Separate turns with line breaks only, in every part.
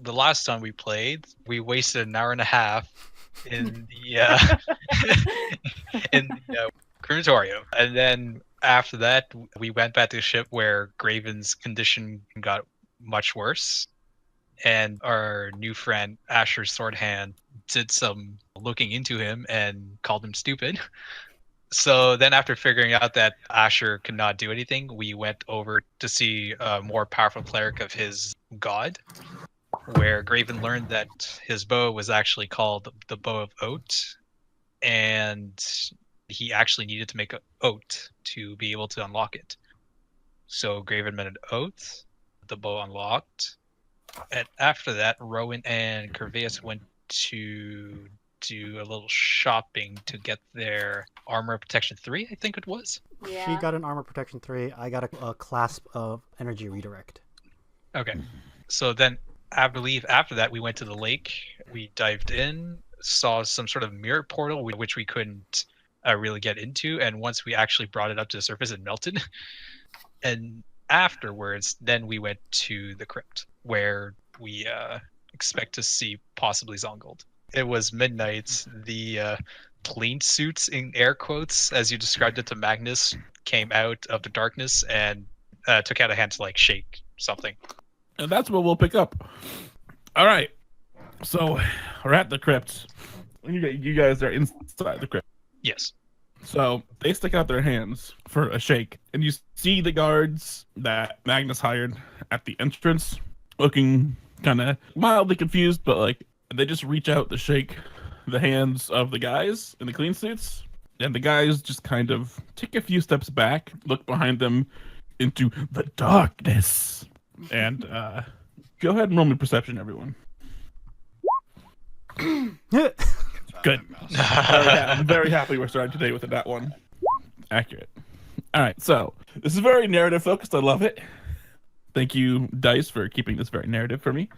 the last time we played, we wasted an hour and a half in the in the crematorium, and then after that, we went back to the ship where Graven's condition got much worse, and our new friend Asher Swordhand did some looking into him and called him stupid. So then, after figuring out that Asher could not do anything, we went over to see a more powerful cleric of his god, where Graven learned that his bow was actually called the Bow of Oat, and he actually needed to make an oath to be able to unlock it. So Graven made an oath, the bow unlocked, and after that, Rowan and Kerveius went to do a little shopping to get their armor protection 3, I think it was.
Yeah.
She got an armor protection 3. I got a clasp of energy redirect.
Okay. So then I believe after that we went to the lake, we dived in, saw some sort of mirror portal which we couldn't really get into, and once we actually brought it up to the surface it melted. And afterwards then we went to the crypt where we expect to see possibly Zongold. It was midnight. The clean suits, in air quotes, as you described it to Magnus, came out of the darkness and took out a hand to like shake something.
And that's what we'll pick up. All right. So we're at the crypt. You guys are inside the crypt.
Yes.
So they stick out their hands for a shake, and you see the guards that Magnus hired at the entrance looking kind of mildly confused, but like they just reach out to shake the hands of the guys in the clean suits, and the guys just kind of take a few steps back, look behind them into the darkness, and go ahead and roll me perception, everyone. Good. I'm very happy we're starting today with that one. Accurate. All right, so this is very narrative focused. I love it. Thank you, Dice, for keeping this very narrative for me.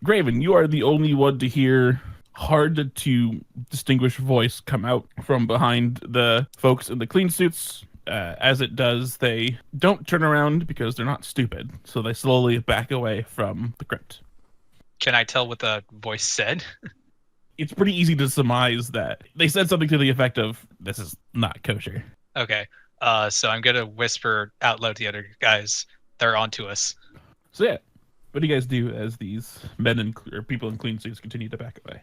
Graven, you are the only one to hear hard to distinguish voice come out from behind the folks in the clean suits. As it does, they don't turn around because they're not stupid, so they slowly back away from the crypt.
Can I tell what the voice said?
It's pretty easy to surmise that they said something to the effect of, "This is not kosher."
Okay. So I'm gonna whisper out loud to the other guys. They're onto us.
So yeah, what do you guys do as these men or people in clean suits continue to back away?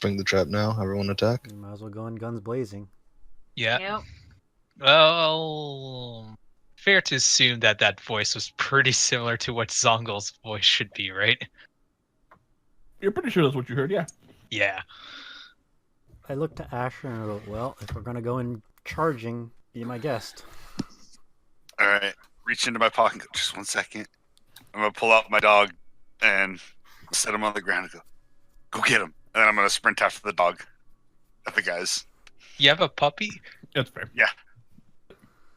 Bring the trap now. Everyone attack.
You might as well go in guns blazing.
Yeah.
Yep.
Well, fair to assume that that voice was pretty similar to what Zongold's voice should be, right?
You're pretty sure that's what you heard, yeah.
Yeah.
I look to Asher and I go, well, if we're going to go in charging, be my guest.
All right. Reach into my pocket. And go, just 1 second. I'm going to pull out my dog and set him on the ground and go get him. And then I'm going to sprint after the dog at the guys.
You have a puppy?
That's fair.
Yeah.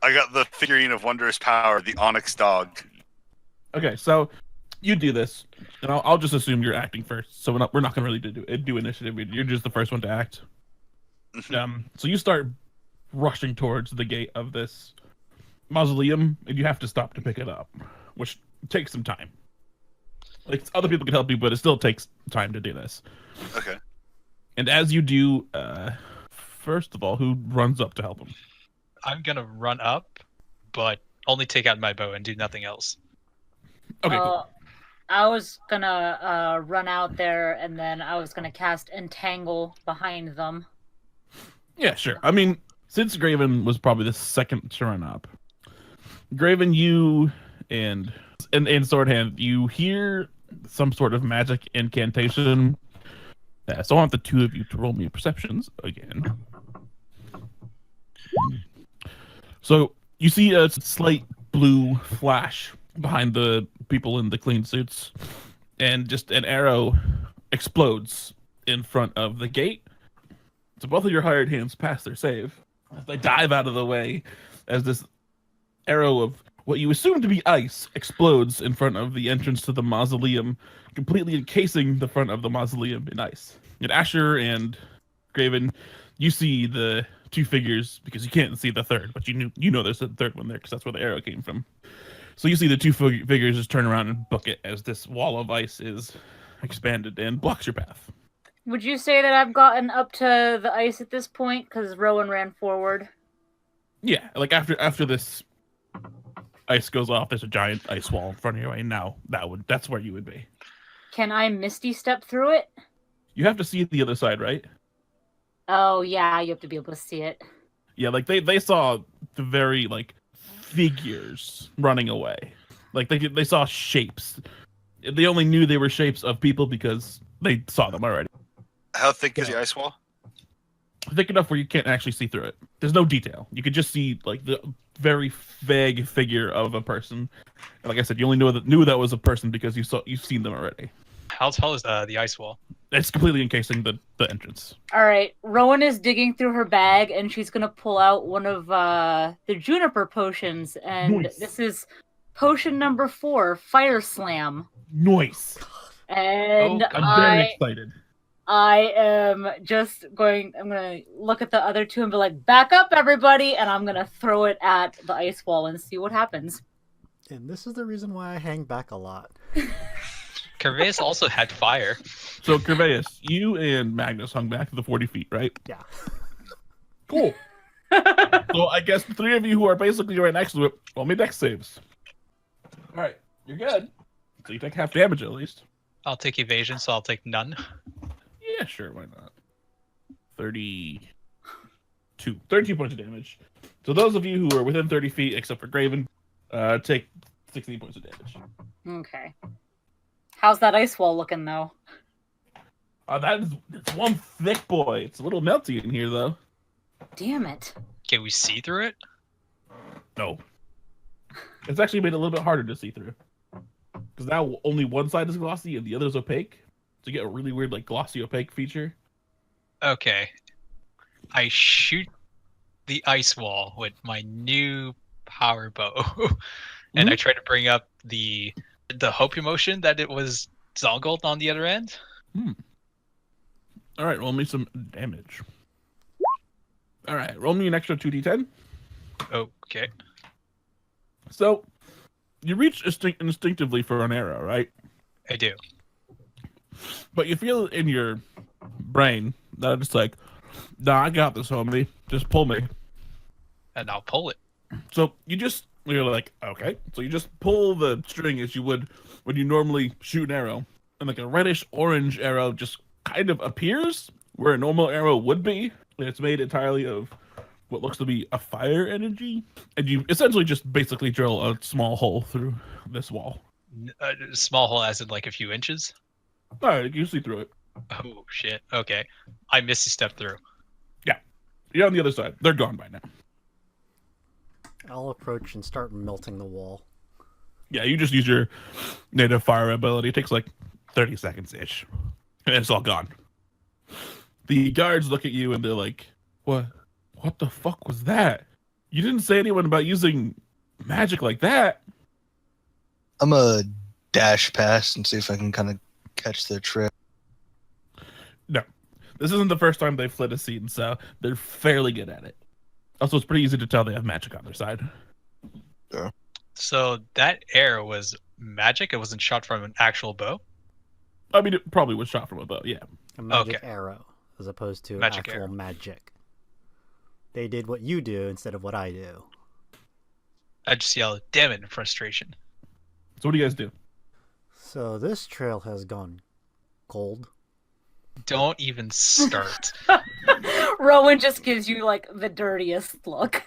I got the figurine of wondrous power, the Onyx dog.
Okay, so you do this, and I'll just assume you're acting first. So we're not gonna really do initiative. You're just the first one to act. So you start rushing towards the gate of this mausoleum, and you have to stop to pick it up, which takes some time. Like other people can help you, but it still takes time to do this.
Okay.
And as you do, first of all, who runs up to help him?
I'm gonna run up, but only take out my bow and do nothing else.
Okay, cool.
I was gonna run out there, and then I was gonna cast Entangle behind them.
Yeah, sure. I mean, since Graven was probably the second to run up, Graven, you and Swordhand, you hear some sort of magic incantation. So I want the two of you to roll me perceptions again. So you see a slight blue flash behind the people in the clean suits, and just an arrow explodes in front of the gate. So both of your hired hands pass their save. They dive out of the way as this arrow of what you assume to be ice explodes in front of the entrance to the mausoleum, completely encasing the front of the mausoleum in ice. And Asher and Graven, you see the two figures because you can't see the third, but you know there's a third one there because that's where the arrow came from. So you see the two figures just turn around and book it as this wall of ice is expanded and blocks your path.
Would you say that I've gotten up to the ice at this point? Because Rowan ran forward.
Yeah, like after this ice goes off, there's a giant ice wall in front of you, and now that's where you would be.
Can I Misty step through it?
You have to see the other side, right?
Oh, yeah, you have to be able to see it.
Yeah, like they saw the very like figures running away. Like they saw shapes. They only knew they were shapes of people because they saw them already.
How thick is the ice wall?
Thick enough where you can't actually see through it. There's no detail. You could just see like the very vague figure of a person. And like I said, you only knew that was a person because you've seen them already.
How tall is the ice wall?
It's completely encasing the entrance.
All right, Rowan is digging through her bag, and she's going to pull out one of the juniper potions. And
Nice.
This is potion number 4, Fire Slam.
Nice.
And
Oh,
I'm very excited.
I am I'm going to look at the other two and be like, back up, everybody, and I'm going to throw it at the ice wall and see what happens.
And this is the reason why I hang back a lot.
Kerveius also had fire.
So Kerveius, you and Magnus hung back to the 40 feet, right?
Yeah.
Cool. So I guess the three of you who are basically right next to it, roll me dex saves. All right, you're good. So you take half damage at least.
I'll take evasion, so I'll take none.
Yeah, sure, why not? 32 points of damage. So those of you who are within 30 feet, except for Graven, take 16 points of damage.
Okay. How's that ice wall looking, though?
It's one thick boy. It's a little melty in here, though.
Damn it.
Can we see through it?
No. It's actually made it a little bit harder to see through. Because now only one side is glossy and the other is opaque. So you get a really weird, like, glossy opaque feature.
Okay. I shoot the ice wall with my new power bow. And I try to bring up the hope emotion that it was Zongold on the other end.
Alright, roll me some damage. Alright, roll me an extra 2d10.
Okay.
So, you reach instinctively for an arrow, right?
I do.
But you feel in your brain that it's like, nah, I got this, homie. Just pull me.
And I'll pull it.
So you're like, okay. So you just pull the string as you would when you normally shoot an arrow. And like a reddish orange arrow just kind of appears where a normal arrow would be. And it's made entirely of what looks to be a fire energy. And you essentially just basically drill a small hole through this wall.
A small hole as in like a few inches.
All right, you see through it.
Oh, shit. Okay. I misty step through.
You're on the other side. They're gone by now.
I'll approach and start melting the wall.
Yeah, you just use your native fire ability. It takes like 30 seconds-ish. And it's all gone. The guards look at you and they're like, What the fuck was that? You didn't say anyone about using magic like that.
I'm a dash past and see if I can kind of catch their trail.
No. This isn't the first time they've fled a scene, so they're fairly good at it. Also, it's pretty easy to tell they have magic on their side.
So that arrow was magic? It wasn't shot from an actual bow?
I mean, it probably was shot from a bow, yeah.
A magic
Okay.
arrow, as opposed to
Magic
actual
arrow.
magic. They did what you do instead of what I do.
I just yelled, damn it, in frustration.
So what do you guys do?
So this trail has gone cold.
Don't even start.
Rowan just gives you, like, the dirtiest look.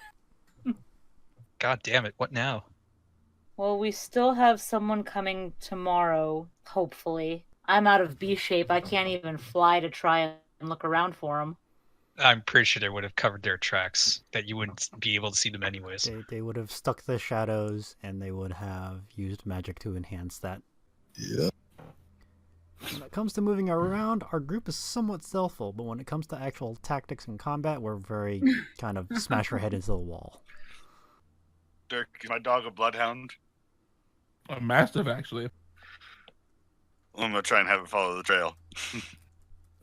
God damn it, what now?
Well, we still have someone coming tomorrow, hopefully. I'm out of B shape. I can't even fly to try and look around for him.
I'm pretty sure they would have covered their tracks, that you wouldn't be able to see them anyways.
They would have stuck the shadows, and they would have used magic to enhance that.
Yeah.
When it comes to moving around, our group is somewhat stealthful, but when it comes to actual tactics and combat, we're very kind of smash our head into the wall.
Dirk, is my dog a bloodhound?
Mastiff, actually.
I'm gonna try and have it follow the trail.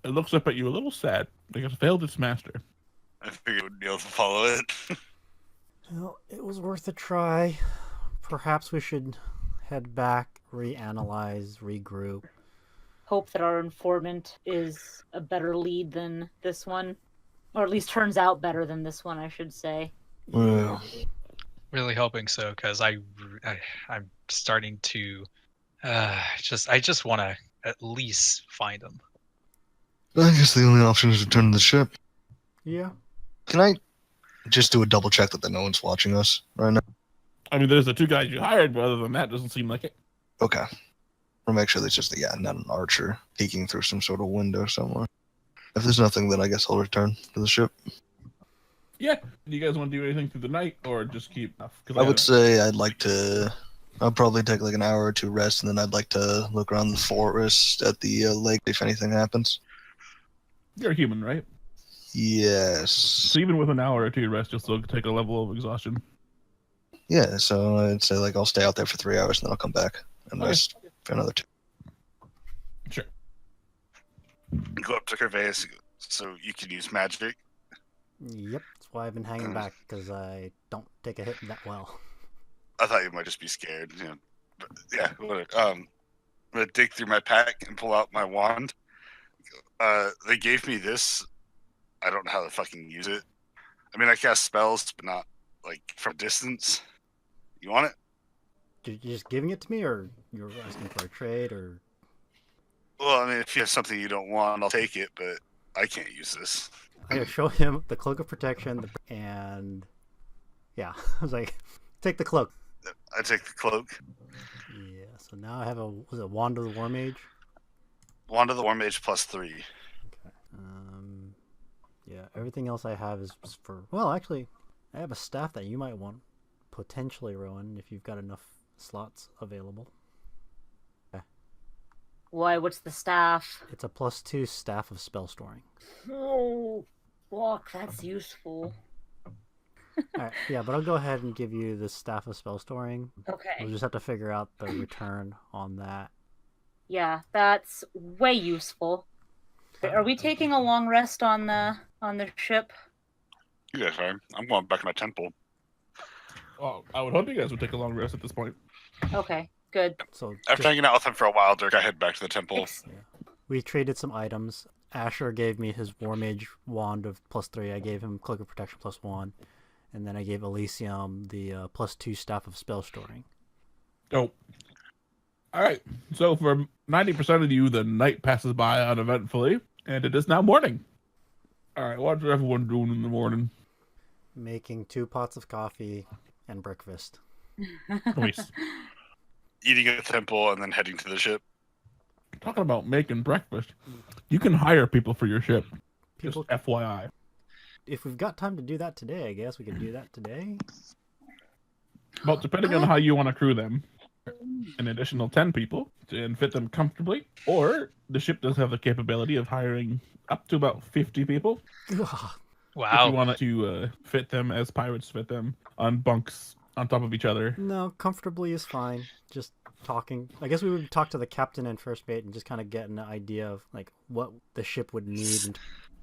It looks up at you a little sad because it failed its master.
I figured it would be able to follow it.
Well, it was worth a try. perhaps we should head back, reanalyze, regroup.
Hope that our informant is a better lead than this one. Or at least turns out better than this one, I should say.
Well,
Really hoping so, because I'm starting to I just want to at least find him.
I guess the only option is return to the ship.
Yeah.
Can I just do a double check that no one's watching us right now?
I mean, there's the 2 guys you hired, but other than that, doesn't seem like it.
Okay. I'll make sure there's just not an archer peeking through some sort of window somewhere. If there's nothing, then I guess I'll return to the ship.
Yeah. Do you guys want to do anything through the night, or just keep? 'Cause
I would say I'll probably take like an hour or 2 rest, and then I'd like to look around the forest at the lake if anything happens.
You're a human, right?
Yes.
So even with an hour or 2 rest, you'll still take a level of exhaustion.
Yeah, so I'd say like I'll stay out there for 3 hours, and then I'll come back and
Okay.
rest for another 2.
Sure.
Go up to Kerveius so you can use magic.
Yep. That's why I've been hanging back, because I don't take a hit that well.
I thought you might just be scared. You know. But yeah, whatever. I'm gonna dig through my pack and pull out my wand. They gave me this. I don't know how to fucking use it. I mean, I cast spells, but not like from a distance. You want it?
You're just giving it to me, or you're asking for a trade, or...
Well, I mean, if you have something you don't want, I'll take it, but I can't use this.
I show him the cloak of protection, and... Yeah, I was like, take the cloak.
I take the cloak.
Yeah, so now I have a... Was it Wand of the War Mage?
Wand of the War Mage +3.
Okay. Yeah, everything else I have is for... Well, actually, I have a staff that you might want. Potentially, Rowan, if you've got enough slots available.
Why, what's the staff?
It's a +2 staff of spell storing.
Oh, fuck, that's useful.
Alright, yeah, but I'll go ahead and give you the staff of spell storing. We'll
Okay.
just have to figure out the return on that.
Yeah, that's way useful. Are we taking a long rest on the ship?
You guys are. I'm going back to my temple.
Well, I would hope you guys would take a long rest at this point.
Okay, good.
So
After
just-
hanging out with him for a while, Dirk, I head back to the temple.
we traded some items. Asher gave me his War Mage wand of +3. I gave him Cloak of Protection +1. And then I gave Elysium the +2 staff of spell storing.
Oh. All right. So for 90% of you, the night passes by uneventfully, and it is now morning. All right. What's everyone doing in the morning?
Making 2 pots of coffee and breakfast.
Nice.
Eating at the temple and then heading to the ship.
Talking about making breakfast, you can hire people for your ship. Just
People,
FYI.
if we've got time to do that today, I guess we could do that today.
Well, depending on how you want to crew them, an additional 10 people and fit them comfortably, or the ship does have the capability of hiring up to about 50 people if you
Wow.
wanted to fit them as pirates fit them on bunks on top of each other.
No, comfortably is fine. Just talking. I guess we would talk to the captain and first mate and just kind of get an idea of like what the ship would need. And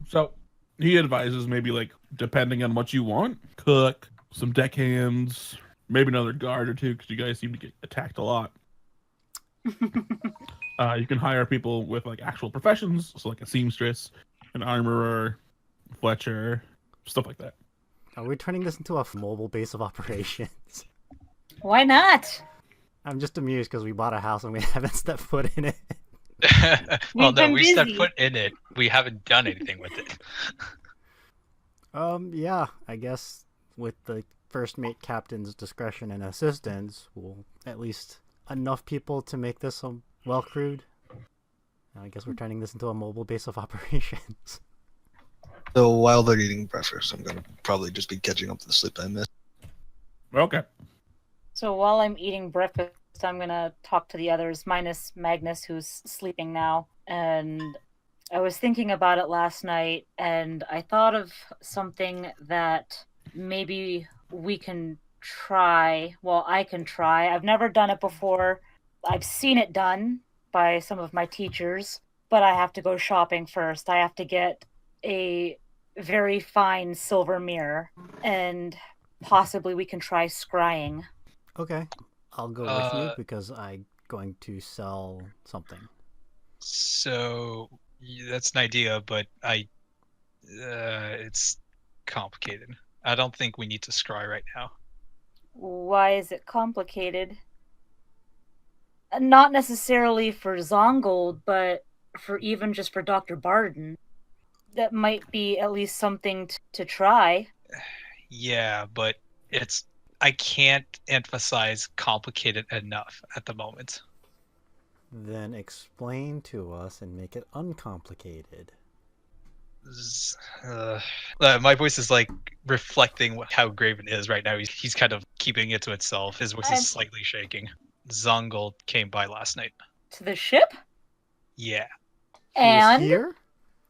So he advises maybe like depending on what you want, cook, some deckhands, maybe another guard or 2 because you guys seem to get attacked a lot. You can hire people with like actual professions, so like a seamstress, an armorer, fletcher, stuff like that.
are we turning this into a mobile base of operations?
Why not?
I'm just amused because we bought a house and we haven't stepped foot in it.
Well,
We've
no,
been
we stepped
busy.
foot in it. We haven't done anything with it.
Yeah, I guess with the first mate captain's discretion and assistance, we'll at least enough people to make this a well crewed. I guess we're turning this into a mobile base of operations.
So while they're eating breakfast, I'm gonna probably just be catching up to the sleep I missed.
Okay.
So while I'm eating breakfast, I'm gonna talk to the others, minus Magnus, who's sleeping now. And I was thinking about it last night, and I thought of something that maybe we can try. Well, I can try. I've never done it before. I've seen it done by some of my teachers, but I have to go shopping first. I have to get a very fine silver mirror, and possibly we can try scrying.
Okay. I'll go with you because I'm going to sell something.
So that's an idea, but it's complicated. I don't think we need to scry right now.
Why is it complicated? Not necessarily for Zongold, but even just for Dr. Barden. That might be at least something to try.
Yeah, but I can't emphasize complicated enough at the moment.
Then explain to us and make it uncomplicated.
My voice is like reflecting how Graven is right now. He's kind of keeping it to itself. His voice is slightly shaking. Zongold came by last night.
To the ship?
Yeah.
He was here?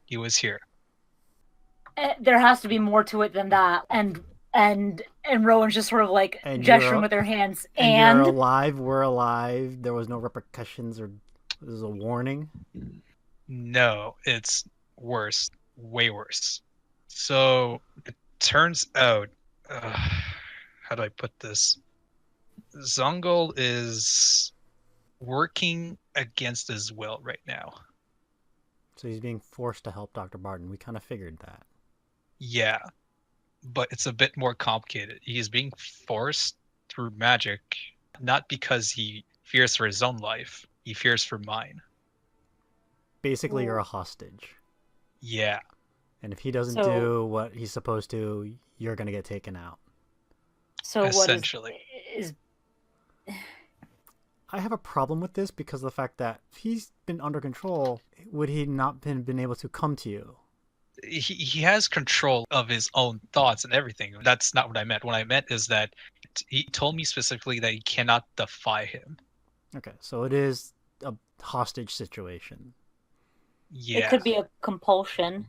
He was here.
There has to be more to it than that. And Rowan's just sort of like gesturing with her hands.
And you're alive, we're alive. There was no repercussions or this is a warning?
No, it's worse. Way worse. So it turns out, how do I put this? Zongold is working against his will right now.
So he's being forced to help Dr. Barton. We kind of figured that.
Yeah, but it's a bit more complicated. He is being forced through magic, not because he fears for his own life. He fears for mine.
Basically, you're a hostage.
Yeah.
And if he doesn't do what he's supposed to, you're going to get taken out.
So
essentially.
I have a problem with this because of the fact that if he's been under control, would he not been able to come to you?
He has control of his own thoughts and everything. That's not what I meant. What I meant is that he told me specifically that he cannot defy him.
Okay, so it is a hostage situation.
Yeah.
It could be a compulsion.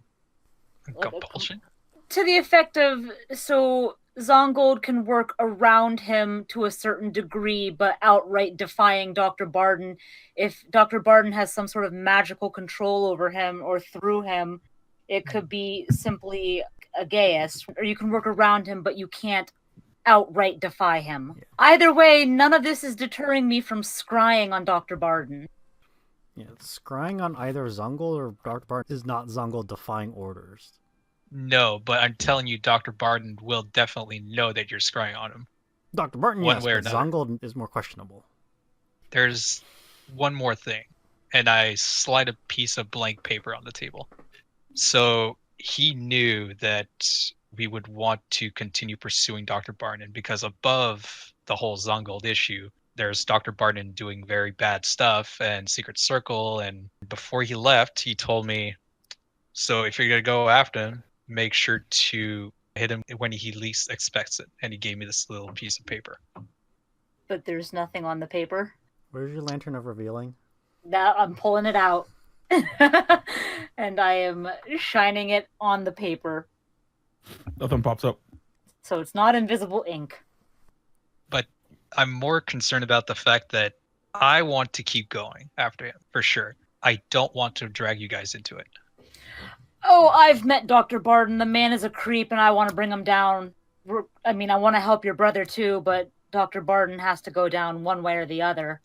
Compulsion?
To the effect of, so Zongold can work around him to a certain degree, but outright defying Dr. Barden. If Dr. Barden has some sort of magical control over him or through him, it could be simply a Gaius. Or you can work around him, but you can't outright defy him. Yeah. Either way, none of this is deterring me from scrying on Dr. Barden.
Yeah, scrying on either Zongold or Dr. Barden is not Zongold defying orders.
No, but I'm telling you, Dr. Barden will definitely know that you're scrying on him.
Dr. Barden,
one
yes,
way or
but
another.
Zongold is more questionable.
There's one more thing, and I slide a piece of blank paper on the table. So he knew that we would want to continue pursuing Dr. Barnid because above the whole Zongold issue, there's Dr. Barnid doing very bad stuff and Secret Circle. And before he left, he told me, so if you're going to go after him, make sure to hit him when he least expects it. And he gave me this little piece of paper.
But there's nothing on the paper.
Where's your lantern of revealing?
Now I'm pulling it out. And I am shining it on the paper.
Nothing pops up.
So it's not invisible ink.
But I'm more concerned about the fact that I want to keep going after him, for sure. I don't want to drag you guys into it.
Oh, I've met Dr. Barden. The man is a creep, and I want to bring him down. I mean, I want to help your brother, too, but Dr. Barden has to go down one way or the other.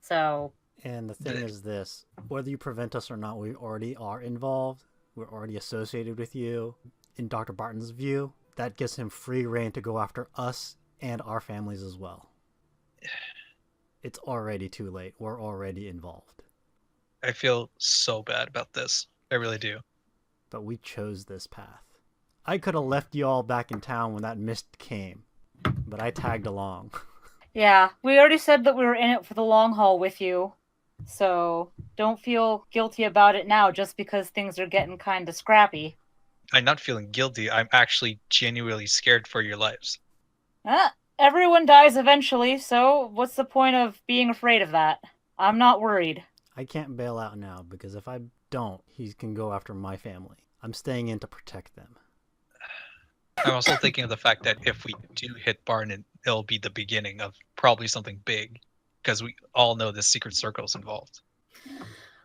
So...
And the thing is this, whether you prevent us or not, we already are involved. We're already associated with you. In Dr. Barton's view, that gives him free reign to go after us and our families as well. It's already too late. We're already involved.
I feel so bad about this. I really do.
But we chose this path. I could have left you all back in town when that mist came, but I tagged along.
Yeah, we already said that we were in it for the long haul with you. So don't feel guilty about it now just because things are getting kind of scrappy.
I'm not feeling guilty. I'm actually genuinely scared for your lives.
Everyone dies eventually, so what's the point of being afraid of that? I'm not worried.
I can't bail out now because if I don't, he can go after my family. I'm staying in to protect them.
I'm also thinking of the fact that if we do hit Barnid, it'll be the beginning of probably something big. Because we all know the Secret Circle is involved.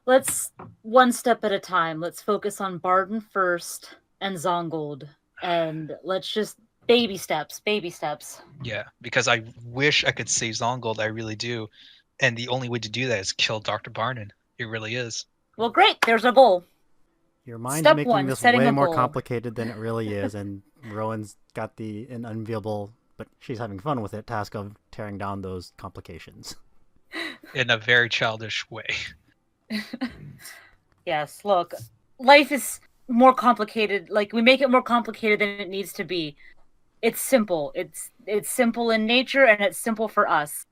Let's one step at a time. Let's focus on Barden first and Zongold. And let's just Baby steps, baby steps.
Yeah, because I wish I could save Zongold. I really do. And the only way to do that is kill Dr. Barnid. It really is.
Well, great. There's our goal.
Your mind's
Step
making
one,
this
setting
way
a
more
goal.
complicated than it really is, and Rowan's got an unenviable, but she's having fun with it, task of tearing down those complications.
In a very childish way.
Yes, look, life is more complicated. Like, we make it more complicated than it needs to be. It's simple. It's simple in nature, and it's simple for us.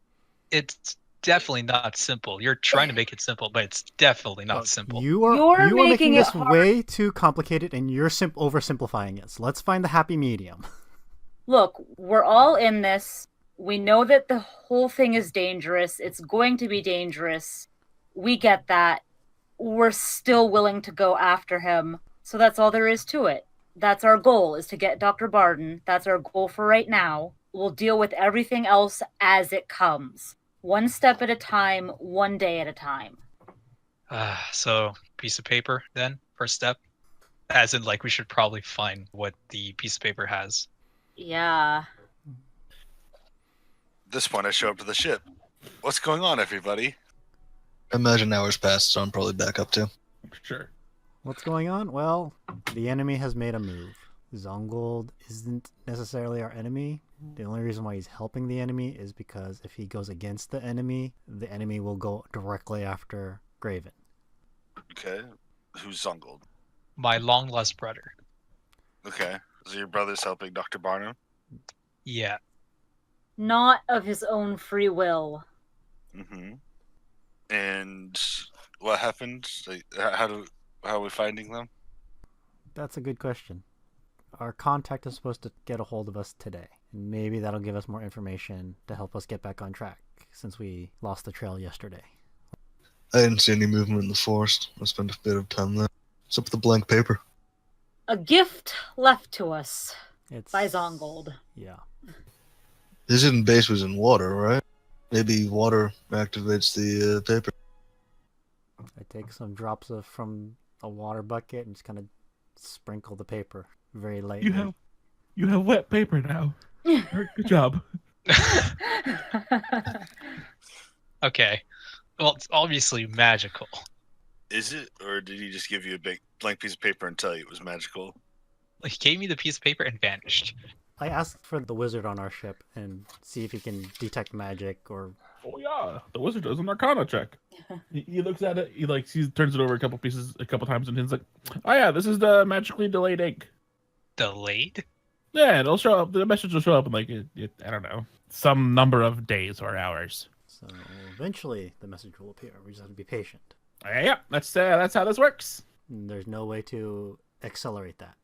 It's definitely not simple. You're trying to make it simple, but it's definitely not
Look,
simple.
You are
You're
making
making
this
it hard.
way too complicated, and you're oversimplifying it. So let's find the happy medium.
Look, we're all in this. We know that the whole thing is dangerous. It's going to be dangerous. We get that. We're still willing to go after him. So that's all there is to it. That's our goal, is to get Dr. Barden. That's our goal for right now. We'll deal with everything else as it comes. One step at a time, one day at a time.
So, piece of paper then, first step? As in, like, we should probably find what the piece of paper has.
Yeah.
At this point, I show up to the ship. What's going on, everybody?
I imagine hours passed, so I'm probably back up too.
Sure.
What's going on? Well, the enemy has made a move. Zongold isn't necessarily our enemy. The only reason why he's helping the enemy is because if he goes against the enemy will go directly after Graven.
Okay. Who's Zongold?
My long-lost brother.
Okay. So your brother's helping Dr. Barnum?
Yeah.
Not of his own free will.
Mm-hmm. And what happened? Like, how are we finding them?
That's a good question. Our contact is supposed to get a hold of us today, and maybe that'll give us more information to help us get back on track, since we lost the trail yesterday.
I didn't see any movement in the forest. I spent a bit of time there. What's up with the blank paper?
A gift left to us
It's
by Zongold.
Yeah.
His hidden base was in water, right? Maybe water activates the paper.
I take some drops from a water bucket and just kind of sprinkle the paper very lightly.
You have wet paper now. Good job.
Okay. Well, it's obviously magical.
Is it? Or did he just give you a big blank piece of paper and tell you it was magical?
He gave me the piece of paper and vanished.
I asked for the wizard on our ship and see if he can detect magic or...
Oh yeah, the wizard does an Arcana check. He looks at it. He turns it over a couple times, and he's like, "Oh yeah, this is the magically delayed ink."
Delayed?
Yeah, it'll show up. The message will show up in I don't know, some number of days or hours.
So eventually the message will appear. We just have to be patient.
Yeah, that's how this works.
And there's no way to accelerate that.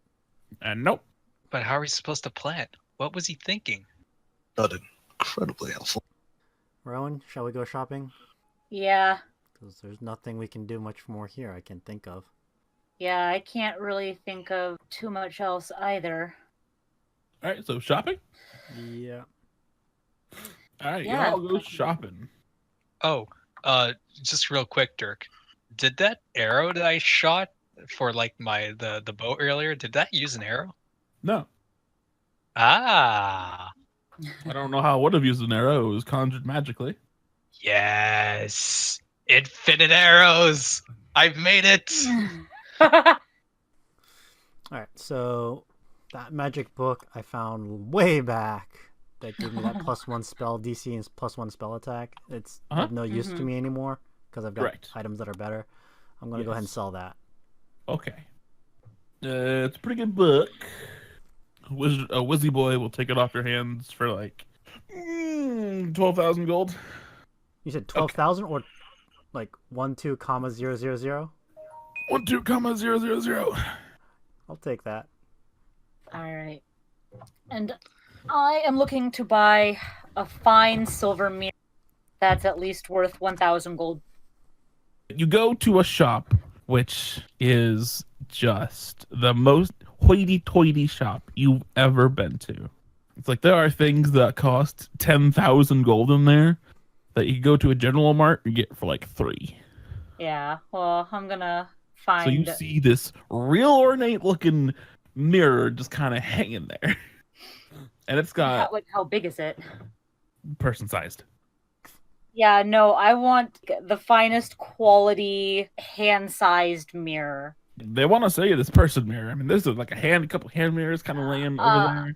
And nope.
But how are we supposed to plan? What was he thinking?
Not incredibly helpful.
Rowan, shall we go shopping?
Yeah.
Because there's nothing we can do much more here I can think of.
Yeah, I can't really think of too much else either.
All right, so shopping.
Yeah.
All right,
Yeah.
y'all go shopping.
Oh, just real quick, Dirk. Did that arrow that I shot for like the boat earlier, did that use an arrow?
No,
Ah,
I don't know how I would have used an arrow. It was conjured magically.
yes. Infinite arrows. I've made it.
Alright, so that magic book I found way back that gave me that +1 spell DC and +1 spell attack. It's of no use to me anymore because I've got
Correct.
items that are better. I'm going to go ahead and
Yes.
sell that.
Okay. It's a pretty good book. A Wizzy boy will take it off your hands for 12,000 gold.
You said 12,000 or like 12,000.
12,000.
I'll take that.
Alright. And I am looking to buy a fine silver mirror that's at least worth 1,000 gold.
You go to a shop, which is just the most hoity-toity shop you've ever been to. It's like there are things that cost 10,000 gold in there that you can go to a general mart and get for 3.
Yeah, well, I'm gonna find...
So you see this real ornate-looking mirror just kind of hanging there. and it's got
How big is it?
person sized.
Yeah, no, I want the finest quality hand-sized mirror.
They want to say this person mirror. I mean, this is like a couple hand mirrors kind of laying over there.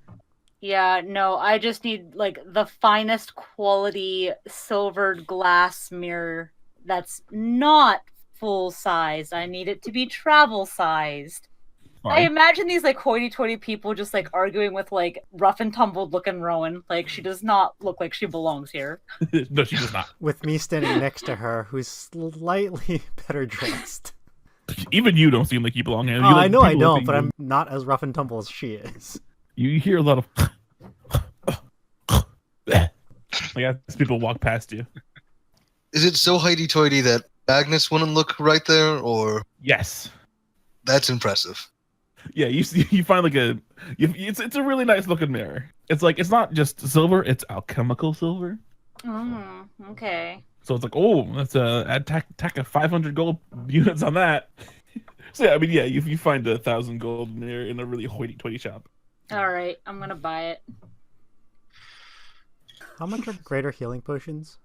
Yeah, no, I just need like the finest quality silvered glass mirror that's not full size. I need it to be travel sized. I
Fine.
imagine these like hoity-toity people just like arguing with like rough and tumbled looking Rowan. Like she does not look like she belongs here.
No, she does not.
With me standing next to her, who's slightly better dressed.
Even you don't seem like you belong here.
Oh, I know I
people
don't,
think
but
you-
I'm not as rough and tumble as she is.
You hear a lot of like as people walk past you.
Is it so hoity-toity that Magnus wouldn't look right there, or
Yes.
that's impressive?
Yeah, you find like it's a really nice looking mirror. It's like it's not just silver, it's alchemical silver.
Okay.
So it's like, oh, that's a tack of 500 gold units on that. So yeah, I mean, yeah, you find 1,000 gold mirror in a really hoity-toity shop.
All right, I'm gonna buy it.
How much are greater healing potions?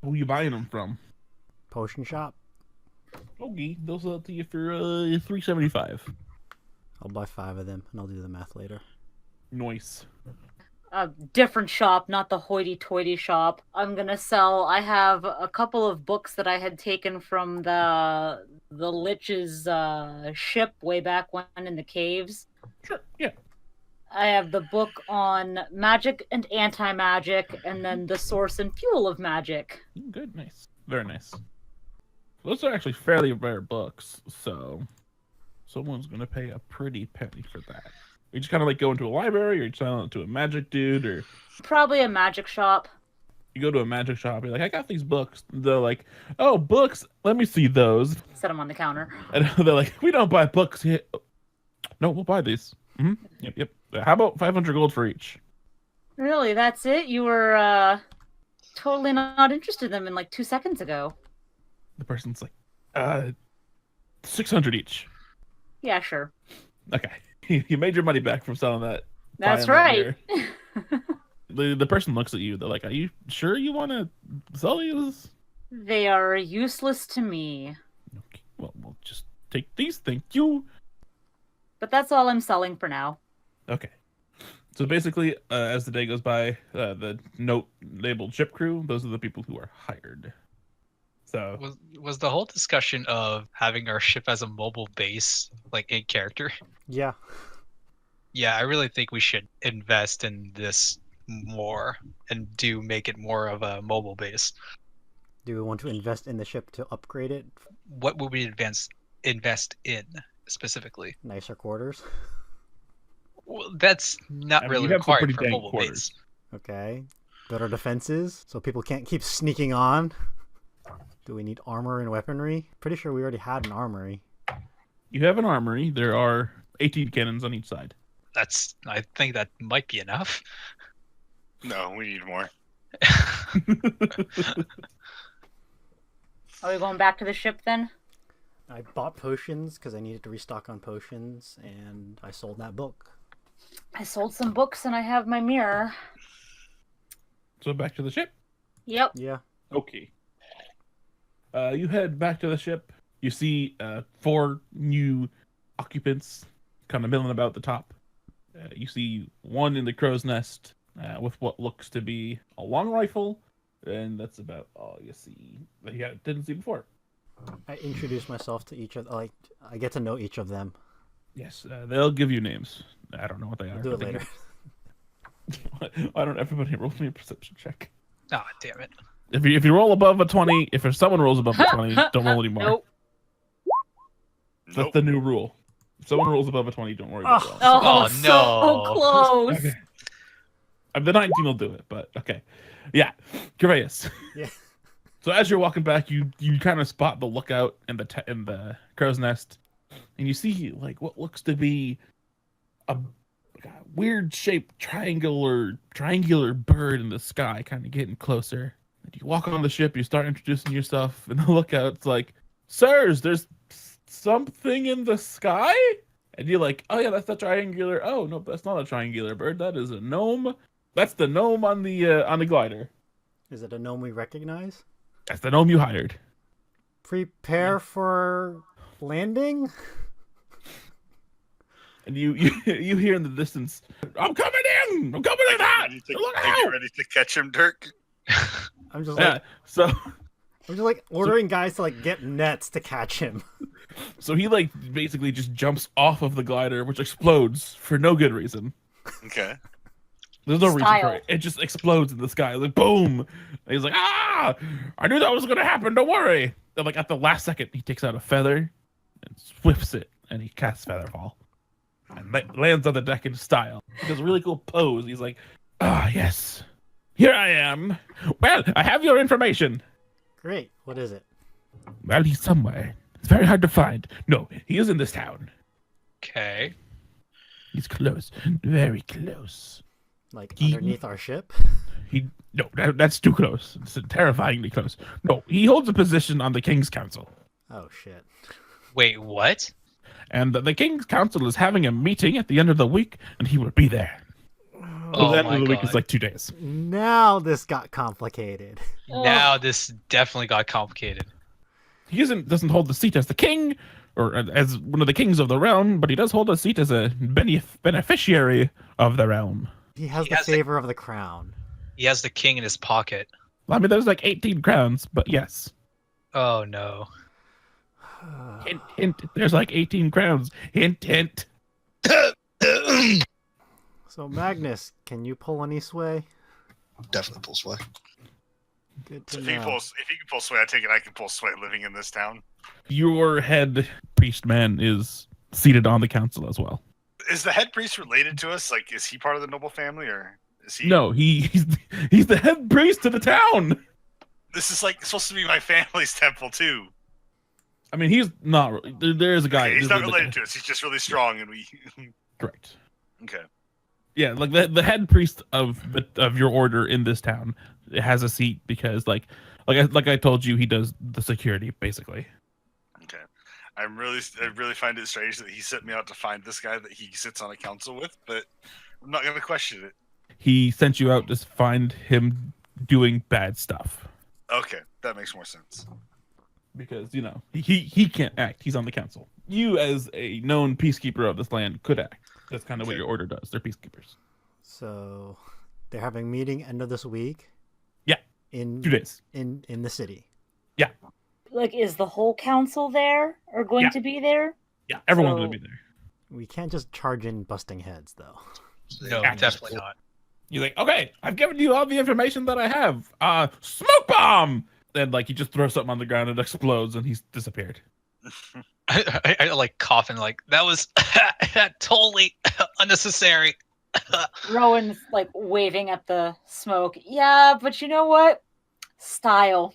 Who you buying them from?
Potion shop?
Okay, they'll sell it to you for 375.
I'll buy 5 of them, and I'll do the math later.
Nice.
A different shop, not the hoity-toity shop. I'm gonna sell. I have a couple of books that I had taken from the Lich's ship way back when in the caves.
Sure. Yeah.
I have the book on magic and anti-magic, and then the source and fuel of magic.
Good. Nice. Very nice. Those are actually fairly rare books, so someone's gonna pay a pretty penny for that. You just kind of like go into a library, or you selling it to a magic dude, or
Probably a magic shop.
you go to a magic shop. You're like, I got these books. They're like, oh, books. Let me see those.
Set them on the counter.
And they're like, we don't buy books here. No, we'll buy these. Yep. How about 500 gold for each?
Really, that's it? You were totally not interested in them in like 2 seconds ago.
The person's like, 600 each.
Yeah, sure.
Okay. You made your money back from selling that.
That's
buying that
right.
mirror. The person looks at you. They're like, are you sure you want to sell these?
They are useless to me.
Okay. Well, we'll just take these. Thank you.
But that's all I'm selling for now.
Okay. So basically, as the day goes by, the note labeled ship crew, those are the people who are hired. So
Was the whole discussion of having our ship as a mobile base like in character?
Yeah.
Yeah, I really think we should invest in this more and make it more of a mobile base.
Do we want to invest in the ship to upgrade it?
What would we invest in specifically?
Nicer quarters?
Well, that's not
I mean,
really
you have some
required
pretty
for
dang
mobile
quarters.
base.
Okay. Better defenses, so people can't keep sneaking on. Do we need armor and weaponry? Pretty sure we already had an armory.
You have an armory. There are 18 cannons on each side.
I think that might be enough.
No, we need more.
Are we going back to the ship then?
I bought potions because I needed to restock on potions, and I sold that book.
I sold some books and I have my mirror.
So back to the ship.
Yep.
Yeah.
Okay. You head back to the ship. You see 4 new occupants kind of milling about the top. You see one in the crow's nest with what looks to be a long rifle, and that's about all you see that you didn't see before.
I introduce myself to each of I get to know each of them.
Yes, they'll give you names. I don't know what they are.
I'll do it
but they
later.
Why don't everybody roll me a perception check?
Ah, damn it.
If you roll above a 20, if someone rolls above a 20, don't roll anymore.
Nope.
That's the new rule. If someone rolls above a 20, don't worry about it.
Oh,
Oh,
so
no.
close.
Okay. The 19 will do it, but okay. Yeah, Kerveius.
Yeah.
So as you're walking back, you kind of spot the lookout in the crow's nest, and you see like what looks to be a weird shaped triangular bird in the sky, kind of getting closer. And you walk on the ship, you start introducing yourself, and the lookout's like, "Sirs, there's something in the sky," And you're like, oh yeah, that's the triangular. Oh no, that's not a triangular bird. That is a gnome. That's the gnome on the glider.
Is it a gnome we recognize?
That's the gnome you hired.
Prepare for landing?
And you hear in the distance, I'm coming in! I'm coming in hot! Look
Are you
out!
ready to catch him, Dirk?
I'm just
Yeah,
like
so
ordering guys to like get nets to catch him.
so he like basically just jumps off of the glider, which explodes for no good reason.
Okay.
There's no reason for
Style.
it. It just explodes in the sky, like boom. And he's like, ah! I knew that was gonna happen. Don't worry. And like at the last second, he takes out a feather and whips it, and he casts Featherfall and lands on the deck in style. He does a really cool pose. He's like, ah, yes, here I am. Well, I have your information.
Great. What is it?
Well, he's somewhere. It's very hard to find. No, he is in this town.
Okay.
He's close, very close.
Like
He-
underneath our ship?
That's too close. It's terrifyingly close. No, he holds a position on the King's Council.
Oh shit.
Wait, what?
And the King's Council is having a meeting at the end of the week, and he will be there.
Oh
the end
my
of the week
God.
is like 2 days.
Now this got complicated.
Now this definitely got complicated.
He doesn't hold the seat as the king, or as one of the kings of the realm, but he does hold a seat as a beneficiary of the realm.
He has
He
the
has the-
favor of the crown.
He has the king in his pocket.
Well, I mean, there's like 18 crowns, but yes.
Oh no.
Hint, hint. There's like 18 crowns. Hint, hint.
So Magnus, can you pull any sway?
Definitely pull sway.
Good to
If
know.
he can pull sway, I take it I can pull sway living in this town.
Your head priest man is seated on the council as well.
Is the head priest related to us? Like, is he part of the noble family, or is he?
No, he's the head priest of the town.
This is like supposed to be my family's temple too.
I mean, he's not. There is a guy.
Okay, he's
there's
not
a-
related to us. He's just really strong, and we.
Correct.
Okay.
Yeah, like the head priest of your order in this town has a seat because like I told you, he does the security basically.
Okay. I really find it strange that he sent me out to find this guy that he sits on a council with, but I'm not gonna question it.
He sent you out to find him doing bad stuff
Okay, that makes more sense.
because he can't act. He's on the council. You, as a known peacekeeper of this land, could act. That's kind of what your order does. They're peacekeepers.
So they're having a meeting end of this week.
Yeah.
In
2 days.
in the city.
Like, is the whole council there or going
Yeah.
to be there?
Yeah, everyone's
So-
gonna be there.
We can't just charge in busting heads though.
No,
Yeah.
definitely not.
You're like, okay, I've given you all the information that I have. Smoke bomb. And like, you just throw something on the ground, it explodes, and he's disappeared.
I like coughing like that was totally unnecessary.
Rowan's like waving at the smoke. Yeah, but you know what? Style.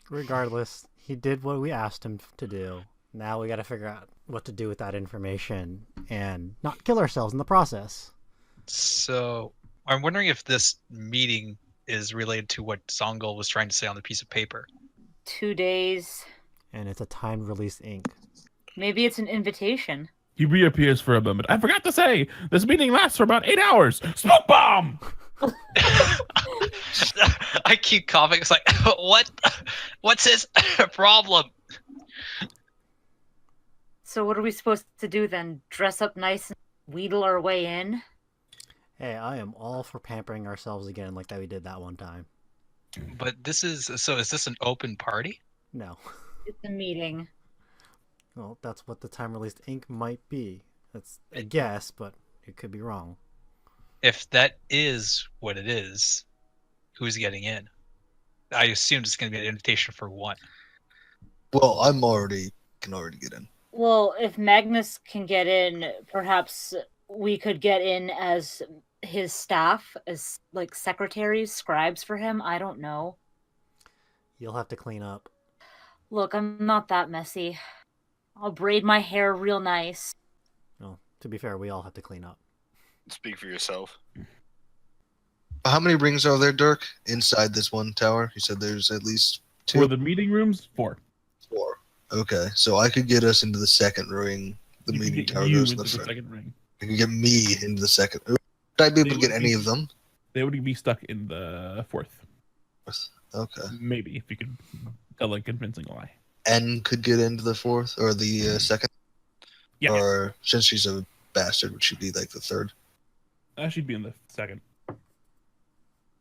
Regardless, he did what we asked him to do. Now we got to figure out what to do with that information and not kill ourselves in the process.
So I'm wondering if this meeting is related to what Zongul was trying to say on the piece of paper.
2 days.
And it's a timed release ink.
Maybe it's an invitation.
He reappears for a moment. I forgot to say, this meeting lasts for about 8 hours. Smoke bomb.
I keep coughing. It's like, what's his problem?
So what are we supposed to do then? Dress up nice and wheedle our way in?
Hey, I am all for pampering ourselves again like that we did that one time.
But is this an open party?
No.
It's a meeting.
Well, that's what the time released ink might be. That's a guess, but it could be wrong.
If that is what it is, who's getting in? I assumed it's going to be an invitation for one.
Well, can already get in.
Well, if Magnus can get in, perhaps we could get in as his staff, as like secretaries, scribes for him. I don't know.
You'll have to clean up.
Look, I'm not that messy. I'll braid my hair real nice.
Well, to be fair, we all have to clean up.
Speak for yourself.
How many rings are there, Dirk, inside this one tower? You said there's at least
For
2?
the meeting rooms, 4.
4. Okay, so I could get us into the second ring the
You can
meeting
get
tower
you
goes to
into
the
the
front.
second ring.
You can get me into the second. Would I be able to
They
get
would
any
be-
of them?
They would be stuck in the fourth.
Okay.
Maybe if you could tell a convincing lie.
N could get into the fourth or the second?
Yeah.
Or since she's a bastard, would she be like the third?
She'd be in the second.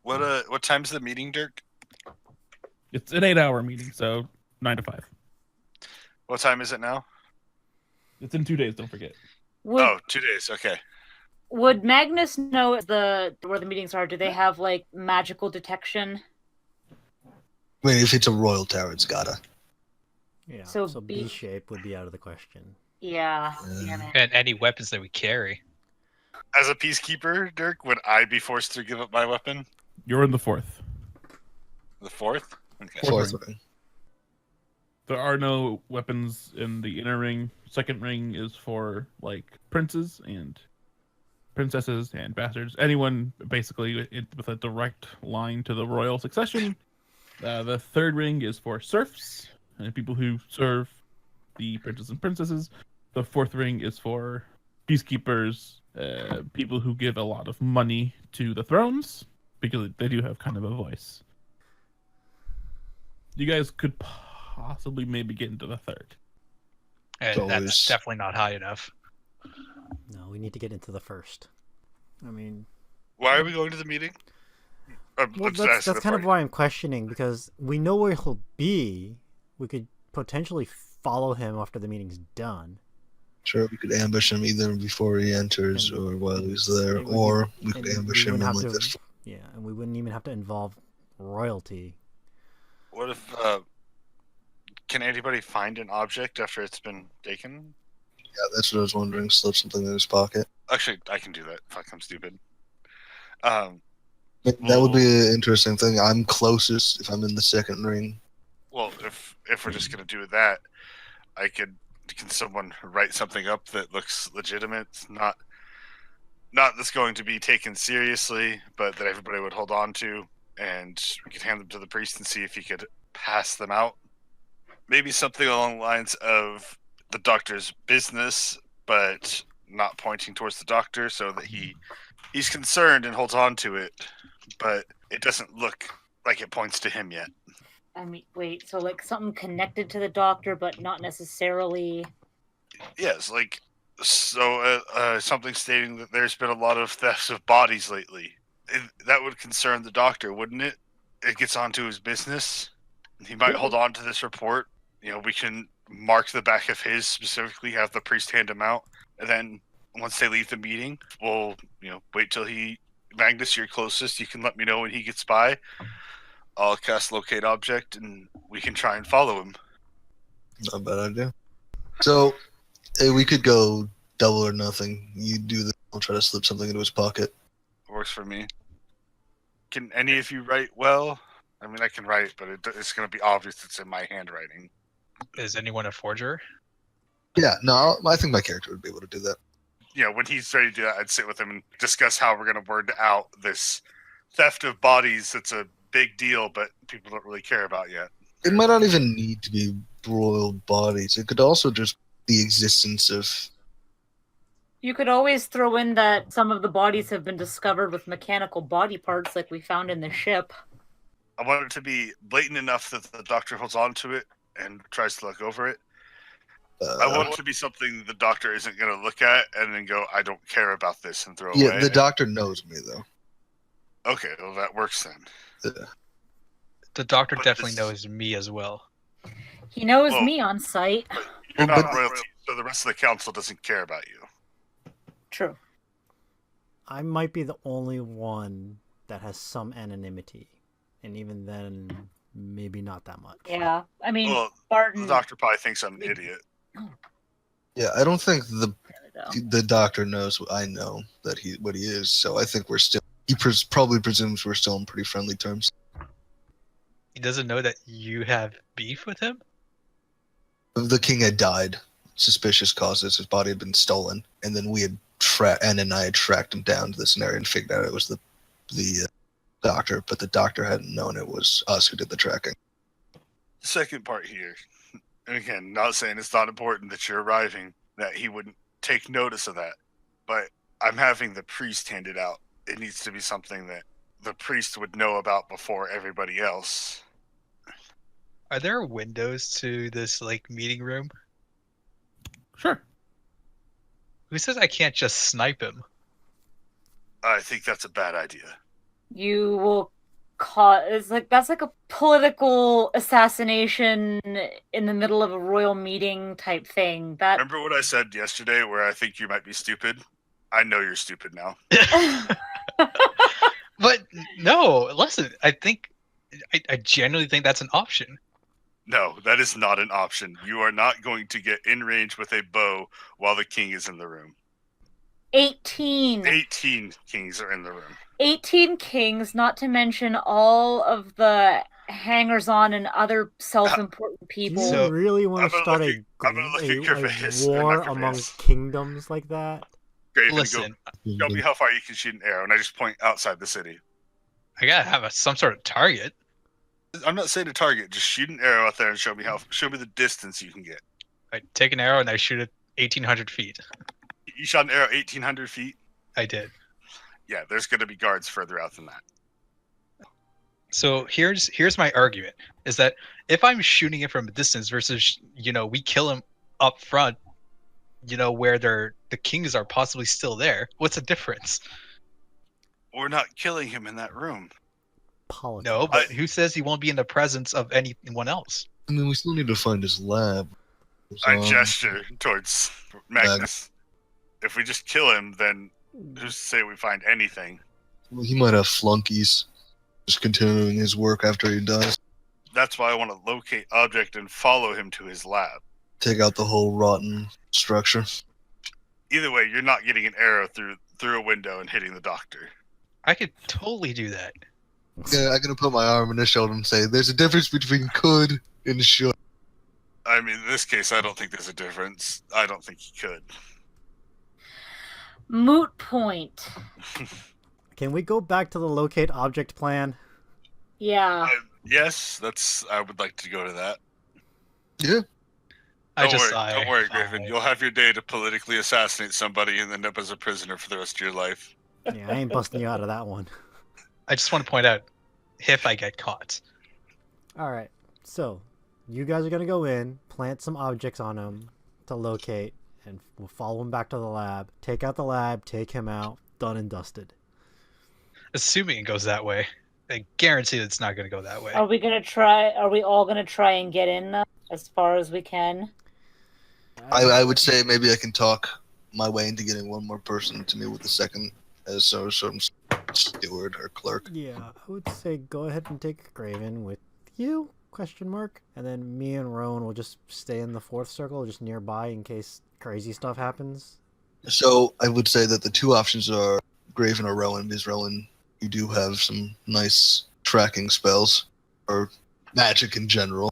What time's the meeting, Dirk?
It's an 8-hour meeting, so 9 to 5.
What time is it now?
It's in 2 days. Don't forget.
Would
Oh, 2 days. Okay.
would Magnus know where the meetings are? Do they have like magical detection?
I mean, if it's a royal tower, it's gotta.
Yeah.
So
So
B-
B shape would be out of the question.
Yeah.
Yeah.
Damn it.
And any weapons that we carry.
As a peacekeeper, Dirk, would I be forced to give up my weapon?
You're in the fourth.
The fourth? Okay.
Fourth
ring.
ring.
There are no weapons in the inner ring. Second ring is for like princes and princesses and bastards. Anyone basically with a direct line to the royal succession. The third ring is for serfs and people who serve the princes and princesses. The fourth ring is for peacekeepers, people who give a lot of money to the thrones because they do have kind of a voice. You guys could possibly maybe get into the third.
And
So
that's
is-
definitely not high enough.
No, we need to get into the first. I mean,
Why are we going to the meeting?
well, that's kind of why I'm questioning, because we know where he'll be. We could potentially follow him after the meeting's done.
Sure, we could ambush him either before he enters
And
or while he's there,
it would be-
or we could
and
ambush
we
him
wouldn't
in
have
like
to-
this.
Yeah, and we wouldn't even have to involve royalty.
What if can anybody find an object after it's been taken?
Yeah, that's what I was wondering. Slip something in his pocket.
Actually, I can do that. Fuck, I'm stupid.
That would be an interesting thing. I'm closest if I'm in the second ring.
Well, if we're just gonna do that, can someone write something up that looks legitimate, not that's going to be taken seriously, but that everybody would hold on to, and we could hand them to the priest and see if he could pass them out. Maybe something along the lines of the doctor's business, but not pointing towards the doctor, so that he's concerned and holds on to it, but it doesn't look like it points to him yet.
I mean, wait. So like something connected to the doctor, but not necessarily.
Yes, like something stating that there's been a lot of thefts of bodies lately. That would concern the doctor, wouldn't it? It gets onto his business. He might hold on to this report. You know, we can mark the back of his specifically, have the priest hand him out, and then once they leave the meeting, we'll wait till Magnus, you're closest. You can let me know when he gets by. I'll cast locate object, and we can try and follow him.
Not a bad idea. So, we could go double or nothing. You do this. I'll try to slip something into his pocket.
Works for me. Can any of you write well? I mean, I can write, but it's going to be obvious it's in my handwriting.
Is anyone a forger?
Yeah, no, I think my character would be able to do that.
When he's ready to do that, I'd sit with him and discuss how we're going to word out this theft of bodies. That's a big deal, but people don't really care about yet.
It might not even need to be royal bodies. It could also just be the existence of...
You could always throw in that some of the bodies have been discovered with mechanical body parts, like we found in the ship.
I want it to be blatant enough that the doctor holds on to it and tries to look over it. I want it to be something the doctor isn't going to look at and then go, I don't care about this, and throw
Yeah,
away.
the doctor knows me, though.
Okay, well, that works then.
Yeah.
The doctor
But
definitely
this-
knows me as well.
He knows
Well-
me on site.
You're
Well,
not
but-
royalty, so the rest of the council doesn't care about you.
True.
I might be the only one that has some anonymity, and even then, maybe not that much.
Yeah. I mean,
Well,
Barton.
the doctor probably thinks I'm an idiot.
Yeah, I don't think the
though.
doctor knows what I know what he is. So I think we're still. He probably presumes we're still on pretty friendly terms.
He doesn't know that you have beef with him?
The king had died, suspicious causes. His body had been stolen, and then we had Anna and I had tracked him down to this area and figured out it was the doctor, but the doctor hadn't known it was us who did the tracking.
Second part here, and again, not saying it's not important that you're arriving, that he wouldn't take notice of that. But I'm having the priest hand it out. It needs to be something that the priest would know about before everybody else.
Are there windows to this like meeting room?
Sure.
Who says I can't just snipe him?
I think that's a bad idea.
You will cause that's like a political assassination in the middle of a royal meeting type thing. That
Remember what I said yesterday where I think you might be stupid? I know you're stupid now.
But no, listen. I genuinely think that's an option.
No, that is not an option. You are not going to get in range with a bow while the king is in the room.
18.
18 kings are in the room.
18 kings, not to mention all of the hangers-on and other self-important
Do
people.
you
So-
really want
I'm
to
gonna
start
look
a,
at- I'm gonna look at
a
Kerveius, or
war
not
among
Kerveius.
kingdoms like that?
Graven,
Listen,
go show me how far you can shoot an arrow, and I just point outside the city.
I gotta have some sort of target.
I'm not saying a target, just shoot an arrow out there and show me the distance you can get.
I take an arrow and I shoot it 1,800 feet.
You shot an arrow 1,800 feet?
I did.
Yeah, there's going to be guards further out than that.
So here's my argument: is that if I'm shooting it from a distance versus we kill him up front, where the kings are possibly still there. What's the difference?
We're not killing him in that room.
Politics.
No, but who says he won't be in the presence of anyone else?
I mean, we still need to find his lab.
I
Um,
gesture towards Magnus. If we just kill him, then who's to say we find anything?
well, he might have flunkies. Just continuing his work after he dies.
That's why I want to locate object and follow him to his lab.
Take out the whole rotten structure.
Either way, you're not getting an arrow through a window and hitting the doctor.
I could totally do that.
Yeah, I'm gonna put my arm in his shoulder and say, "There's a difference between could and should."
I mean, in this case, I don't think there's a difference. I don't think he could.
Moot point.
Can we go back to the locate object plan?
Yeah.
Yes, I would like to go to that.
Yeah,
Don't worry, Graven. You'll have your day to politically assassinate somebody and end up as a prisoner for the rest of your life.
Yeah, I ain't busting you out of that one.
I just want to point out, if I get caught.
All right, so you guys are gonna go in, plant some objects on him to locate, and we'll follow him back to the lab. Take out the lab, take him out, done and dusted.
Assuming it goes that way. I guarantee it's not going to go that way.
Are we all gonna try and get in as far as we can?
I would say maybe I can talk my way into getting one more person to meet with the second as some steward or clerk.
Yeah, I would say go ahead and take Graven with you? Question mark. And then me and Rowan will just stay in the fourth circle, just nearby in case crazy stuff happens.
So I would say that the two options are Graven or Rowan, because Rowan, you do have some nice tracking spells, or magic in general.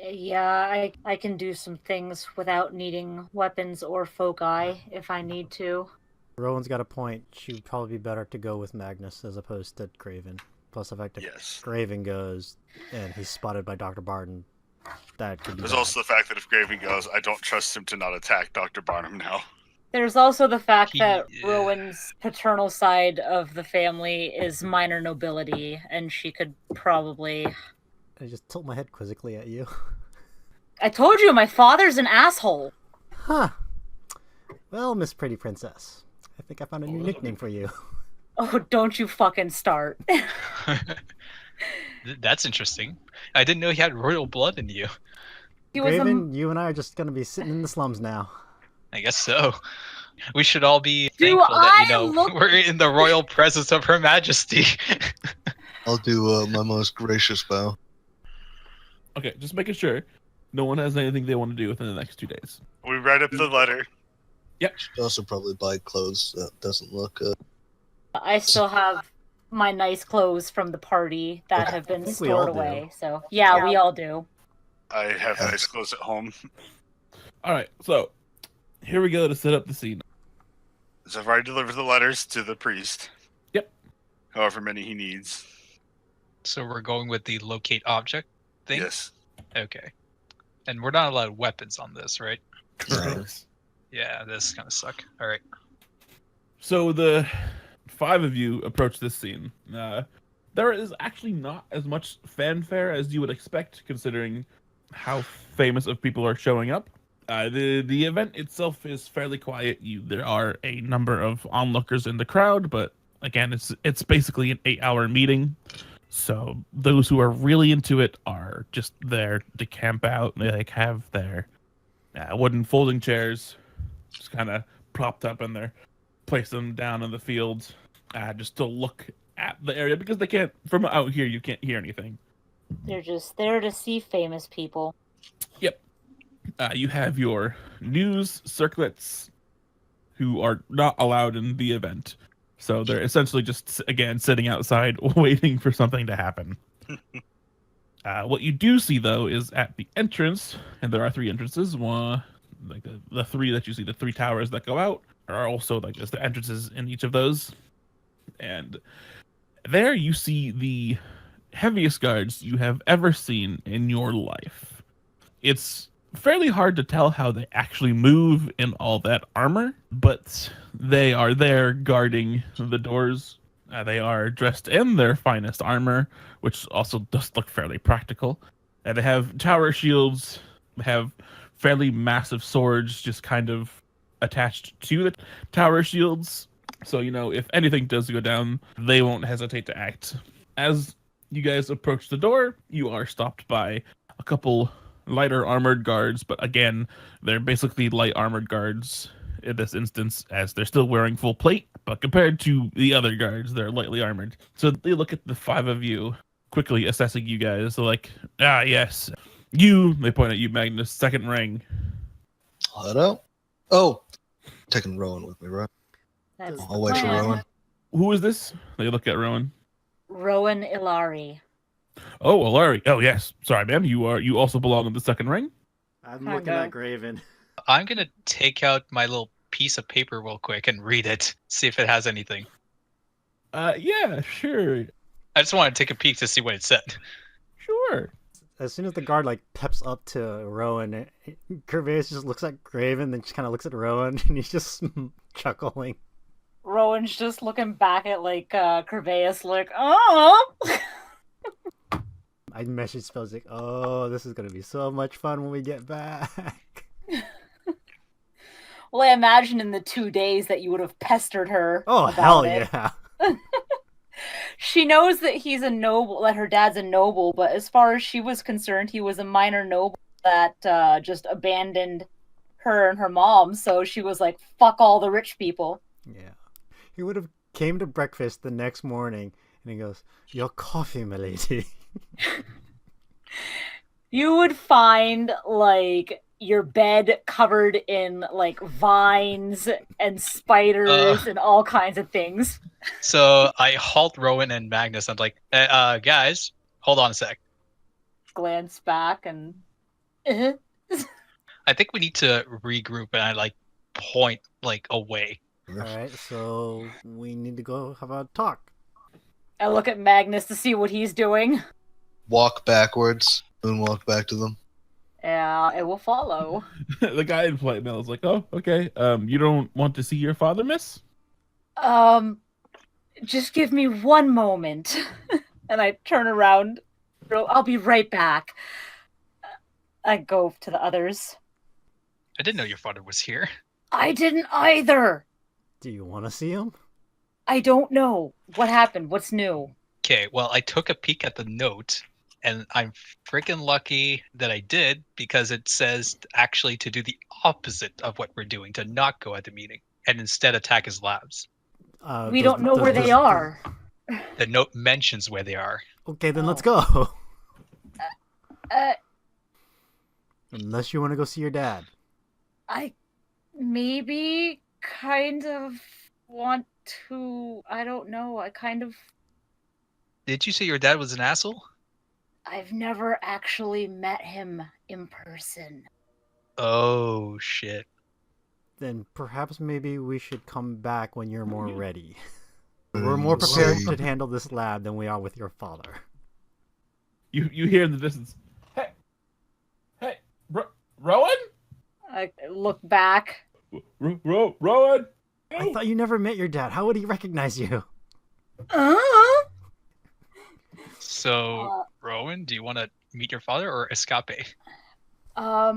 Yeah, I can do some things without needing weapons or foci if I need to.
Rowan's got a point. She would probably be better to go with Magnus as opposed to Graven. Plus the fact that
Yes.
Graven goes and he's spotted by Dr. Barnid, that could be
There's
bad.
also the fact that if Graven goes, I don't trust him to not attack Dr. Barnum now.
There's also the fact that
He-
Rowan's paternal side of the family is minor nobility, and she could probably...
I just tilt my head quizzically at you.
I told you, my father's an asshole!
Huh. Well, Miss Pretty Princess, I think I found a new nickname for you.
Oh, don't you fucking start.
That's interesting. I didn't know he had royal blood in you.
He was a...
Graven, you and I are just gonna be sitting in the slums now.
I guess so. We should all be
Do
thankful that,
I look-
we're in the royal presence of Her Majesty.
I'll do my most gracious bow.
Okay, just making sure no one has anything they want to do within the next 2 days.
We write up the letter.
Should also probably buy clothes that doesn't look.
I still have my nice clothes from the party that have been
think we all
stored
do.
away. So, yeah, we all do.
I have nice clothes at home.
All right, so here we go to set up the scene.
So I've already delivered the letters to the priest.
Yep.
However many he needs.
So we're going with the locate object thing?
Yes.
Okay. And we're not allowed weapons on this, right?
Correct.
Yeah, this kind of suck. All right.
So the 5 of you approach this scene. There is actually not as much fanfare as you would expect, considering how famous of people are showing up. The event itself is fairly quiet. There are a number of onlookers in the crowd, but again, it's basically an 8-hour meeting. So those who are really into it are just there to camp out. They have their wooden folding chairs, just kind of propped up in there, place them down in the field, just to look at the area because they can't from out here. You can't hear anything.
They're just there to see famous people.
Yep. You have your news circlets who are not allowed in the event. So they're essentially just, again, sitting outside waiting for something to happen. What you do see, though, is at the entrance, and there are 3 entrances. One, like the 3 that you see, the 3 towers that go out, are also like there's the entrances in each of those. And there you see the heaviest guards you have ever seen in your life. It's fairly hard to tell how they actually move in all that armor, but they are there guarding the doors. They are dressed in their finest armor, which also does look fairly practical. They have tower shields, have fairly massive swords just kind of attached to the tower shields. So, if anything does go down, they won't hesitate to act. As you guys approach the door, you are stopped by a couple lighter armored guards, but again, they're basically light armored guards in this instance, as they're still wearing full plate, but compared to the other guards, they're lightly armored. So they look at the 5 of you, quickly assessing you guys. They're like, yes, you, they point at you, Magnus, second ring.
Hello? Oh, taking Rowan with me, right?
That's
I'll wait for
plan.
Rowan.
Who is this? They look at Rowan.
Rowan Ilari.
Oh, Alari. Oh, yes. Sorry, ma'am. You also belong in the second ring?
I'm looking at Graven.
I'm gonna take out my little piece of paper real quick and read it, see if it has anything.
Yeah, sure.
I just want to take a peek to see what it said.
Sure.
As soon as the guard peps up to Rowan, Kerveius just looks at Graven, then just kind of looks at Rowan, and he's just chuckling.
Rowan's just looking back at Kerveius like, oh.
I messaged spells like, oh, this is gonna be so much fun when we get back.
Well, I imagine in the 2 days that you would have pestered her.
Oh,
about
hell
it.
yeah.
She knows that he's a noble, that her dad's a noble, but as far as she was concerned, he was a minor noble that just abandoned her and her mom. So she was like, fuck all the rich people.
Yeah. He would have came to breakfast the next morning, and he goes, your coffee, milady.
You would find your bed covered in vines and spiders and all kinds of things.
So I halt Rowan and Magnus. I'm like, guys, hold on a sec.
Glance back and
I think we need to regroup, and I point away.
Alright, so we need to go have a talk.
I look at Magnus to see what he's doing.
Walk backwards, moonwalk back to them.
Yeah, it will follow.
The guy in plate mail is like, oh, okay. You don't want to see your father, miss?
Just give me one moment. And I turn around. I'll be right back. I go to the others.
I didn't know your father was here.
I didn't either.
Do you want to see him?
I don't know. What happened? What's new?
Okay, well, I took a peek at the note, and I'm freaking lucky that I did, because it says actually to do the opposite of what we're doing, to not go at the meeting, and instead attack his labs.
We don't know where they are.
The note mentions where they are.
Okay, then let's go.
Uh,
Unless you want to go see your dad.
I maybe kind of want to. I don't know. I kind of.
Did you say your dad was an asshole?
I've never actually met him in person.
Oh, shit.
Then perhaps maybe we should come back when you're more ready. We're more prepared to handle this lab than we are with your father.
You hear in the distance, hey, Rowan?
I look back.
Rowan.
I thought you never met your dad. How would he recognize you?
So, Rowan, do you want to meet your father or escape?
A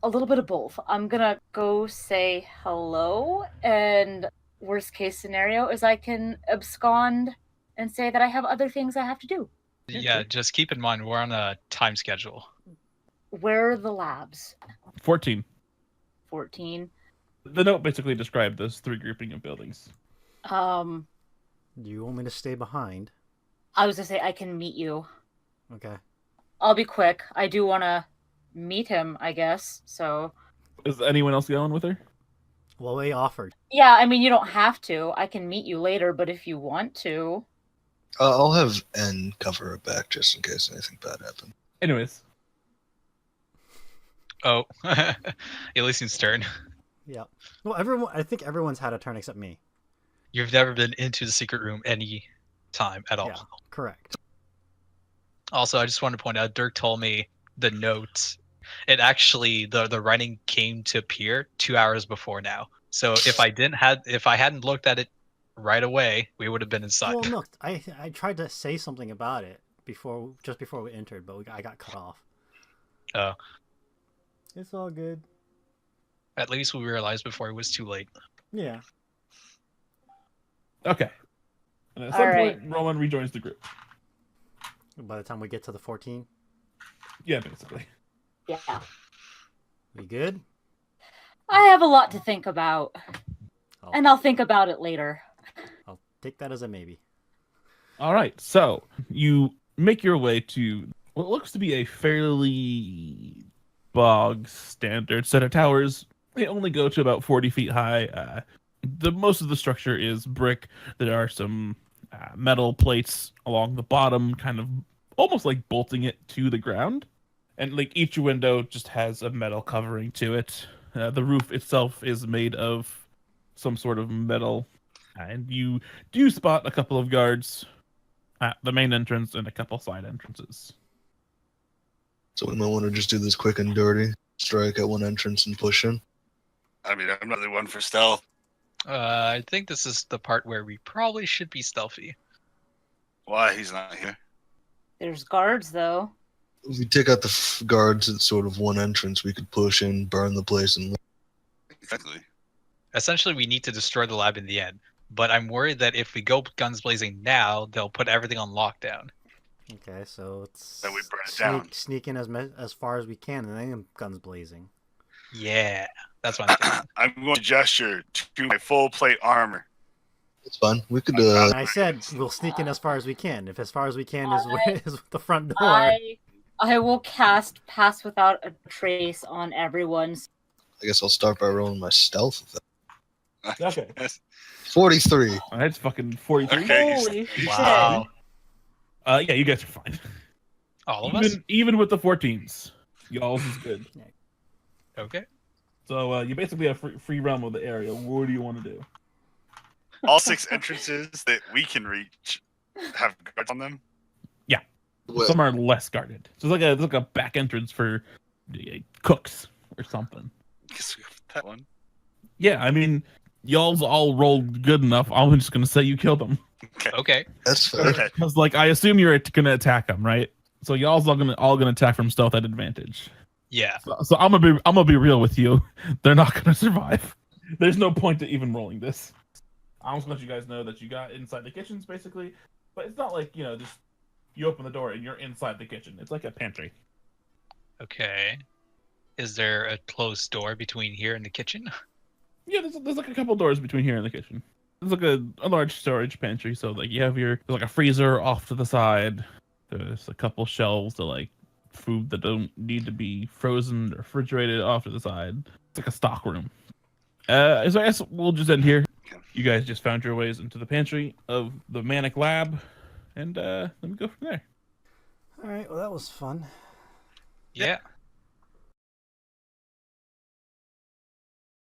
little bit of both. I'm gonna go say hello, and worst case scenario is I can abscond and say that I have other things I have to do.
Yeah, just keep in mind we're on a time schedule.
Where are the labs?
14.
14.
The note basically described those 3 grouping of buildings.
Do you want me to stay behind?
I was gonna say I can meet you.
Okay.
I'll be quick. I do want to meet him, I guess. So.
Is anyone else going with her?
Well, they offered.
Yeah, I mean, you don't have to. I can meet you later, but if you want to.
I'll have N cover her back just in case anything bad happens.
Anyways.
Oh, Elysian's turn.
Yeah. Well, I think everyone's had a turn except me.
You've never been into the secret room any time at all.
Yeah, correct.
Also, I just wanted to point out, Dirk told me the note. It actually the writing came to appear 2 hours before now. So if I hadn't looked at it right away, we would have been inside.
Well, look, I tried to say something about it just before we entered, but I got cut off.
Oh.
It's all good.
At least we realized before it was too late.
Yeah.
Okay. And at some point, Rowan rejoins the group.
By the time we get to the 14?
Yeah, basically.
Yeah.
We good?
I have a lot to think about. And I'll think about it later.
I'll take that as a maybe.
All right. So you make your way to what looks to be a fairly bog standard set of towers. They only go to about 40 feet high. Most of the structure is brick. There are some metal plates along the bottom, kind of almost like bolting it to the ground. And like each window just has a metal covering to it. The roof itself is made of some sort of metal. And you do spot a couple of guards at the main entrance and a couple side entrances.
So we might want to just do this quick and dirty. Strike at one entrance and push in.
I mean, I'm not the one for stealth.
I think this is the part where we probably should be stealthy.
Why? He's not here.
There's guards, though.
If we take out the guards at sort of one entrance, we could push in, burn the place, and...
Exactly.
Essentially, we need to destroy the lab in the end. But I'm worried that if we go guns blazing now, they'll put everything on lockdown.
Okay, so let's
Then we burn it down.
Sneak in as far as we can, and then guns blazing.
Yeah, that's what I'm thinking.
I'm going to gesture to my full plate armor.
It's fine. We could,
And I said we'll sneak in as far as we can. If as far as we can is the front door.
I will cast Pass Without a Trace on everyone.
I guess I'll start by rolling my stealth with that.
Okay.
43.
That's fucking 43.
Okay.
Holy
Wow.
Yeah, you guys are fine.
All of us?
Even with the 14s, y'all's is good.
Okay.
So you basically have free realm of the area. What do you want to do?
All 6 entrances that we can reach have guards on them.
Well,
Some are less guarded. So it's like a back entrance for cooks or something.
Guess we have that one.
Yeah, I mean, y'all's all rolled good enough. I'm just gonna say you killed them.
Okay.
that's fair.
Okay.
Because like I assume you're gonna attack them, right? So y'all's all gonna attack from stealth at advantage.
Yeah.
So I'm gonna be real with you. They're not gonna survive. There's no point to even rolling this. I just want you guys know that you got inside the kitchens basically, but it's not like just you open the door and you're inside the kitchen. It's like a pantry.
Okay. Is there a closed door between here and the kitchen?
Yeah, there's like a couple doors between here and the kitchen. There's like a large storage pantry, so like you have there's like a freezer off to the side. There's a couple shelves to like food that don't need to be frozen or refrigerated off to the side. It's like a stock room. So I guess we'll just end here. You guys just found your ways into the pantry of the Manic Lab, and let me go from there.
All right, well that was fun.
Yeah.